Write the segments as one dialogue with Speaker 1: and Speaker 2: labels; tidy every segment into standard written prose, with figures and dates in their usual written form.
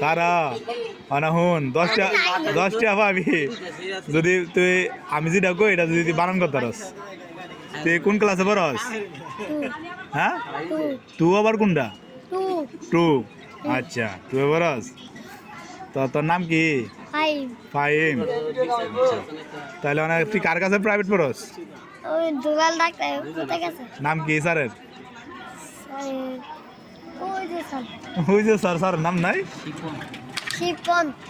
Speaker 1: কারা অনাহুন 10টা পাবি যদি তুই আমি যেটা কই এটা যদি বানান করতে পারস তুই কোন ক্লাসে পড়স হ্যাঁ তুই আবার কোনটা টু আচ্ছা তুই পড়স তো তোর নাম কি ফাহিম তাহলে অনেক তুই কার কাছে প্রাইভেট পড়স নাম কি স্যারের ওই যে স্যার নাম নাই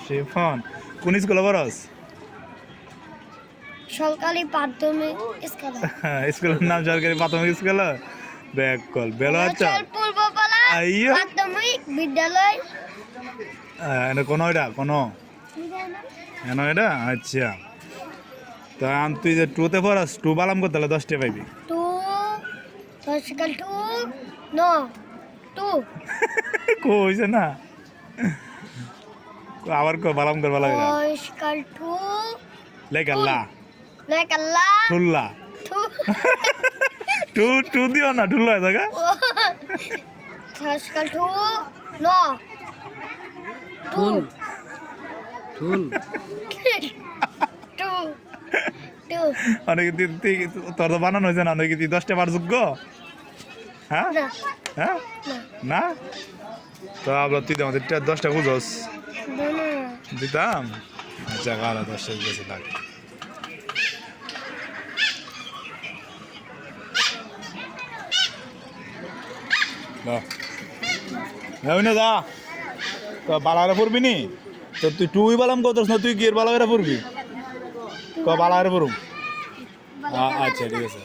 Speaker 1: শিফন কোন স্কুলে পড়স
Speaker 2: সরকারি প্রাথমিক
Speaker 1: স্কুলের নাম সরকারি প্রাথমিক স্কুল ব্যাক কল বেলো আচ্ছা
Speaker 2: পূর্বপাড়া
Speaker 1: আইয়ো
Speaker 2: প্রাথমিক বিদ্যালয়
Speaker 1: কোনো এটা কোনো এটা আচ্ছা তো তুই যে টুতে পড়াস টু বালাম করতে হলে 10টা পাইবি
Speaker 2: টু সরকারি টু নো টু
Speaker 1: কো হইছে না আবার কো বালাম কর বালা
Speaker 2: সরকারি টু
Speaker 1: লেকাল্লা
Speaker 2: লেকাল্লা
Speaker 1: ঠুল্লা টু দিও না ঠুল্লা জায়গা
Speaker 2: সরকারি টু নো
Speaker 3: ঠুল ঠুল
Speaker 2: টু টু
Speaker 1: অনেকে তোর তো বানানো হয়েছে না অনেকে তুই 10টা পার যোগ্য হ্যাঁ
Speaker 2: না
Speaker 1: হ্যাঁ না তো আবার তুই আমাদের 10টা বুঝোস দিতাম আচ্ছা কারা 10টা দিতেছে থাক না দা তো বালারে পড়বি নি তো তুই টুই বালাম করতেস না তুই কি এর বালারে পড়বি ক বালারে পড়ুম আচ্ছা ঠিক আছে